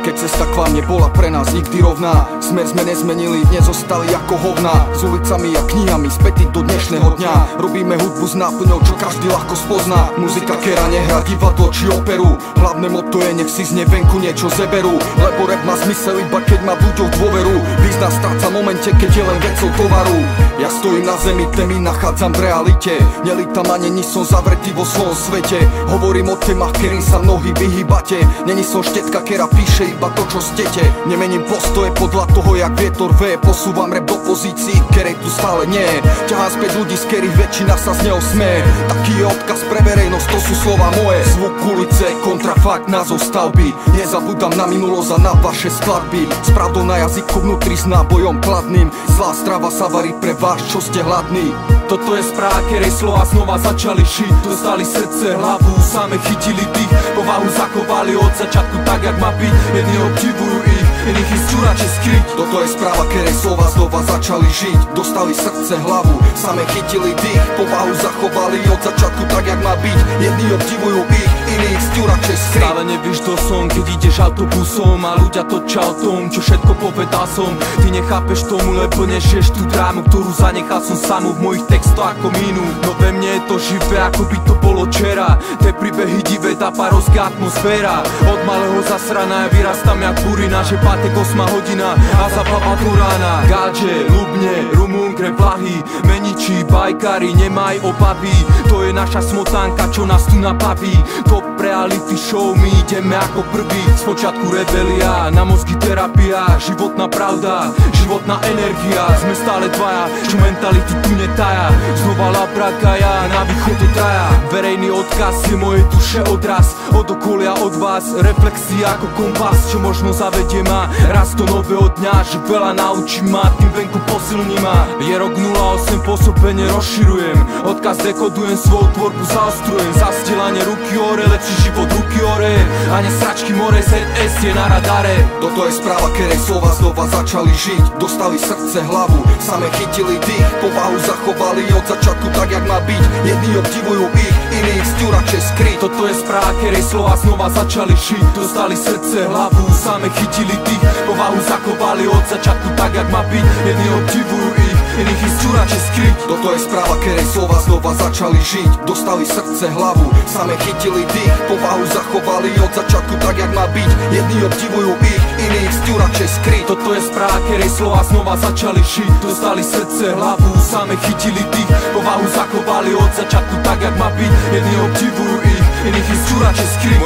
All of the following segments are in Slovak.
Keď cesta k vám nebola pre nás nikdy rovná, smer sme nezmenili, nezostali ako hovná. S ulicami a knihami spätí do dnešného dňa. Robíme hudbu s náplňou, čo každý ľahko spozná. Muzika, kera nehrá divadlo či operu. Hlavné motto je, nech si z nevenku niečo zeberú. Lebo rap má zmysel iba keď má v ľuďoch dôveru. Význam stráca v momente, keď je len vecou tovaru. Ja stojím na zemi, témy nachádzam v realite. Nelítam a není som zavretý vo svojom svete. Hovorím o témach, ktorým sa mnohí vyhýbate. Není som štetka, kera píše iba to, čo stete. Nemením postoje podľa toho, jak vietor veje. Posúvam rap do pozícií, kerej tu stále nie je. Ťahám späť ľudí, z ktorých väčšina sa z neho smeje. Taký je odkaz pre verejnosť, to sú slova moje. Zvuk ulice, kontrafakt, názov stavby. Nezabudám na minulosť a na vaše skladby. S pravdou na jazyku vnútri, s nábojom kladným. Zlá strava sa varí pre vás, čo ste hladní. Toto je správa, kerej slova znova začali šiť. Dostali srdce, hlavu, same chytili dých. Povahu zachovali od začiatku tak, jak má byť. Jedni obdivujú ich, iných chcú radšej skryť. Toto je správa, kerej slova znova začali žiť. Dostali srdce, hlavu, same chytili dých. Povahu zachovali od začiatku tak, jak má byť. Jedni obdivujú ich, iných chcú radšej skryť. Stále nevíš, kto som, keď ideš autobusom a ľudia točia o tom, čo všetko povedal som. Ty nechápeš tomu, lebo nežiješ tú drámu, ktorú zanechal som samú v mojich textoch ako mínu. No ve mne je to živé, ako by to bolo včera. Tie príbehy divé, tá parovská atmosféra. Od malého zasraná ja vyrastám jak burina, že pátek 8 hodina a zabava do rána. Gáče, Lubne, Rumun, Krevlahy, Meniči, Bajkári, nemaj obavy. To je naša smotánka, čo nás tu nabaví. Top reality show, my ideme ako prvý. Spočiatku rebelia, na mozgy terapia. Životná pravda, životná energia. Sme stále dvaja, čo mentality tu netaja. Znova labrakaja, na východ do traja. Verejný odkaz je moje duše odraz. Od okolia, od vás, reflexia ako kompas, čo možno zavedie ma raz do nového dňa, že veľa naučí ma, tým venku posilní ma. Je rok 08, pôsobenie rozširujem. Odkaz dekodujem, svoju tvorbu zaostrujem. Zastelanie ruky hore, lepší život ruky hore. A nesračky more, ZS je na radare. Toto je správa, kerej slova znova začali žiť. Dostali srdce, hlavu, same chytili dých. Povahu zachovali od začiatku tak, jak má byť. Jedni obdivujú ich, iní chcú radšej skryť. Toto je správa, kerej slova znova začali žiť. Dostali srdce, hlavu, same chytili dých. Povahu zachovali od začiatku tak, jak má byť. Jedni obdivujú ich, iných chcú radšej skryť. Toto je správa, kerej slova znova začali žiť. Dostali srdce, hlavu, same chytili dých. Povahu zachovali od začiatku tak, jak má byť. Jedni obdivujú ich, iných chcú radšej skryť. Toto je správa, kerej slova znova začali žiť. Dostali srdce, hlavu, same chytili dých. Povahu zachovali od začiatku tak, jak má byť. Jedni obdivujú ich, iných chcú radšej skryť.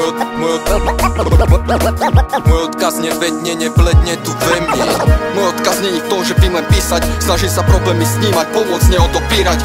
Môj odkaz nevedne, nebledne tu ve mne. Môj odkaz není to, že vím len písať. Snažím sa problémy snímať, pomôcť neodopírať.